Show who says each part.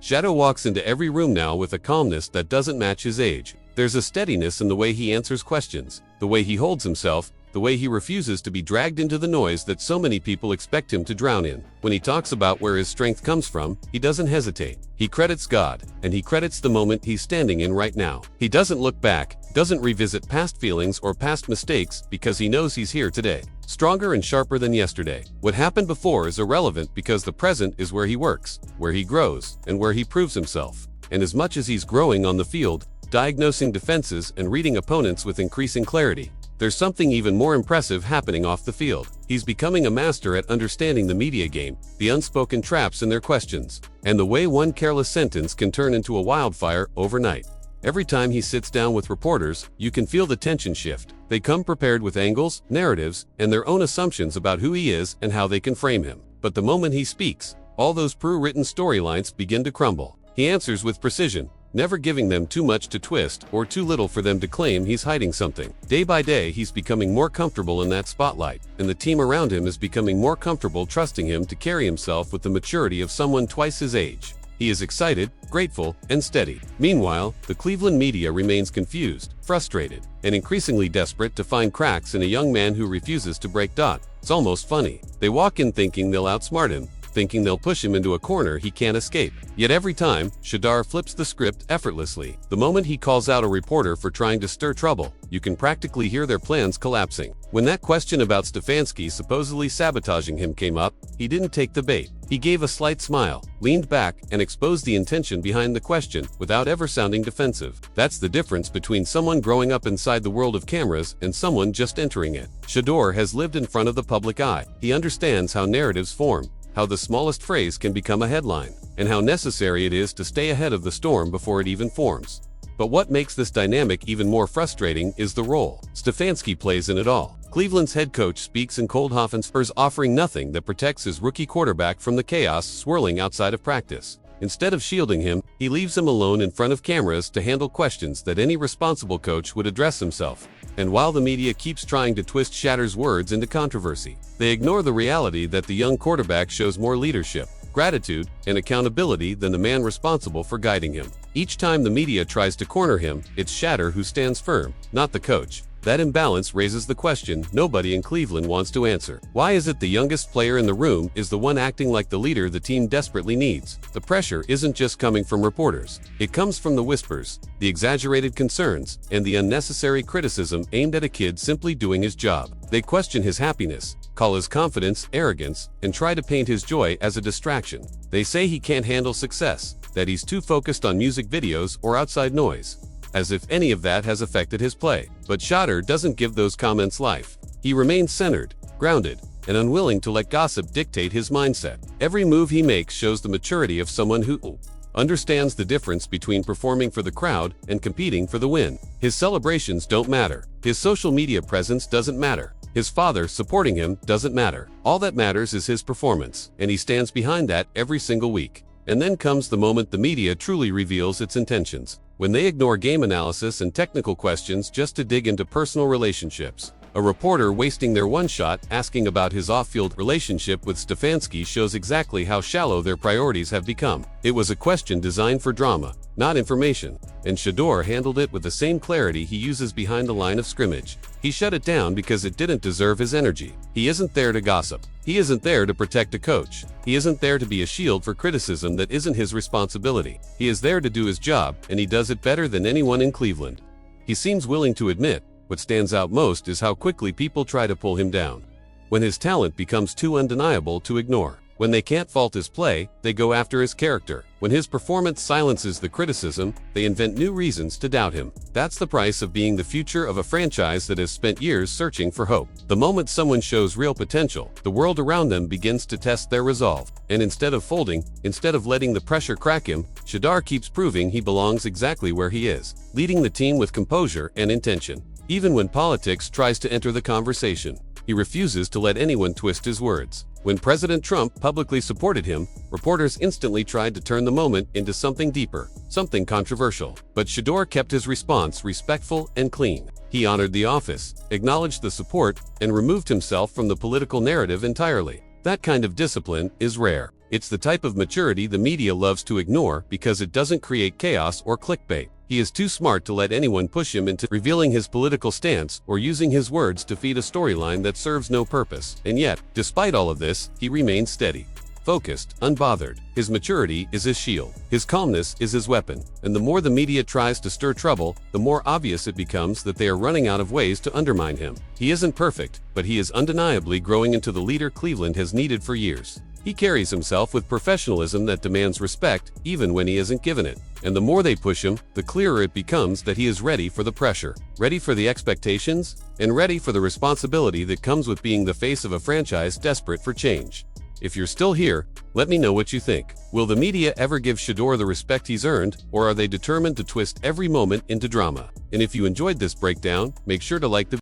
Speaker 1: Shadur walks into every room now with a calmness that doesn't match his age. There's a steadiness in the way he answers questions, the way he holds himself, the way he refuses to be dragged into the noise that so many people expect him to drown in. When he talks about where his strength comes from, he doesn't hesitate. He credits God, and he credits the moment he's standing in right now. He doesn't look back, doesn't revisit past feelings or past mistakes because he knows he's here today, stronger and sharper than yesterday. What happened before is irrelevant because the present is where he works, where he grows, and where he proves himself. And as much as he's growing on the field, diagnosing defenses and reading opponents with increasing clarity, there's something even more impressive happening off the field. He's becoming a master at understanding the media game, the unspoken traps in their questions, and the way one careless sentence can turn into a wildfire overnight. Every time he sits down with reporters, you can feel the tension shift. They come prepared with angles, narratives, and their own assumptions about who he is and how they can frame him. But the moment he speaks, all those pre-written storylines begin to crumble. He answers with precision, never giving them too much to twist or too little for them to claim he's hiding something. Day by day, he's becoming more comfortable in that spotlight, and the team around him is becoming more comfortable trusting him to carry himself with the maturity of someone twice his age. He is excited, grateful, and steady. Meanwhile, the Cleveland media remains confused, frustrated, and increasingly desperate to find cracks in a young man who refuses to break dot. It's almost funny. They walk in thinking they'll outsmart him, thinking they'll push him into a corner he can't escape. Yet every time, Shadur flips the script effortlessly. The moment he calls out a reporter for trying to stir trouble, you can practically hear their plans collapsing. When that question about Stefanski supposedly sabotaging him came up, he didn't take the bait. He gave a slight smile, leaned back, and exposed the intention behind the question without ever sounding defensive. That's the difference between someone growing up inside the world of cameras and someone just entering it. Shadur has lived in front of the public eye. He understands how narratives form, how the smallest phrase can become a headline, and how necessary it is to stay ahead of the storm before it even forms. But what makes this dynamic even more frustrating is the role Stefanski plays in it all. Cleveland's head coach speaks in cold Hoffenspurs, offering nothing that protects his rookie quarterback from the chaos swirling outside of practice. Instead of shielding him, he leaves him alone in front of cameras to handle questions that any responsible coach would address himself. And while the media keeps trying to twist Shadur's words into controversy, they ignore the reality that the young quarterback shows more leadership, gratitude, and accountability than the man responsible for guiding him. Each time the media tries to corner him, it's Shadur who stands firm, not the coach. That imbalance raises the question nobody in Cleveland wants to answer. Why is it the youngest player in the room is the one acting like the leader the team desperately needs? The pressure isn't just coming from reporters. It comes from the whispers, the exaggerated concerns, and the unnecessary criticism aimed at a kid simply doing his job. They question his happiness, call his confidence arrogance, and try to paint his joy as a distraction. They say he can't handle success, that he's too focused on music videos or outside noise, as if any of that has affected his play. But Shadur doesn't give those comments life. He remains centered, grounded, and unwilling to let gossip dictate his mindset. Every move he makes shows the maturity of someone who understands the difference between performing for the crowd and competing for the win. His celebrations don't matter. His social media presence doesn't matter. His father supporting him doesn't matter. All that matters is his performance, and he stands behind that every single week. And then comes the moment the media truly reveals its intentions, when they ignore game analysis and technical questions just to dig into personal relationships. A reporter wasting their one shot asking about his off-field relationship with Stefanski shows exactly how shallow their priorities have become. It was a question designed for drama, not information, and Shadur handled it with the same clarity he uses behind the line of scrimmage. He shut it down because it didn't deserve his energy. He isn't there to gossip. He isn't there to protect a coach. He isn't there to be a shield for criticism that isn't his responsibility. He is there to do his job, and he does it better than anyone in Cleveland. He seems willing to admit what stands out most is how quickly people try to pull him down, when his talent becomes too undeniable to ignore. When they can't fault his play, they go after his character. When his performance silences the criticism, they invent new reasons to doubt him. That's the price of being the future of a franchise that has spent years searching for hope. The moment someone shows real potential, the world around them begins to test their resolve. And instead of folding, instead of letting the pressure crack him, Shadur keeps proving he belongs exactly where he is, leading the team with composure and intention. Even when politics tries to enter the conversation, he refuses to let anyone twist his words. When President Trump publicly supported him, reporters instantly tried to turn the moment into something deeper, something controversial. But Shadur kept his response respectful and clean. He honored the office, acknowledged the support, and removed himself from the political narrative entirely. That kind of discipline is rare. It's the type of maturity the media loves to ignore because it doesn't create chaos or clickbait. He is too smart to let anyone push him into revealing his political stance or using his words to feed a storyline that serves no purpose. And yet, despite all of this, he remains steady, focused, unbothered. His maturity is his shield. His calmness is his weapon. And the more the media tries to stir trouble, the more obvious it becomes that they are running out of ways to undermine him. He isn't perfect, but he is undeniably growing into the leader Cleveland has needed for years. He carries himself with professionalism that demands respect, even when he isn't given it. And the more they push him, the clearer it becomes that he is ready for the pressure, ready for the expectations, and ready for the responsibility that comes with being the face of a franchise desperate for change. If you're still here, let me know what you think. Will the media ever give Shedeur the respect he's earned, or are they determined to twist every moment into drama? And if you enjoyed this breakdown, make sure to like the